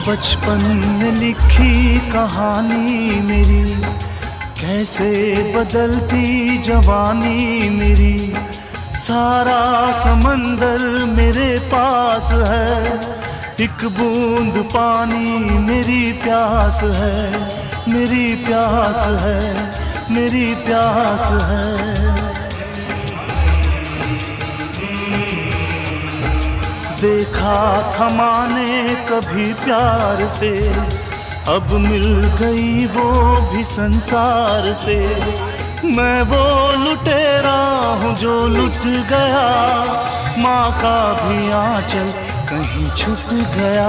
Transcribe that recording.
बचपन में लिखी कहानी मेरी, कैसे बदलती जवानी मेरी। सारा समंदर मेरे पास है, एक बूंद पानी मेरी प्यास है, मेरी प्यास है, मेरी प्यास है। देखा था माने कभी प्यार से, अब मिल गई वो भी संसार से। मैं वो लुटेरा हूँ जो लुट गया, माँ का भी आंचल कहीं छूट गया।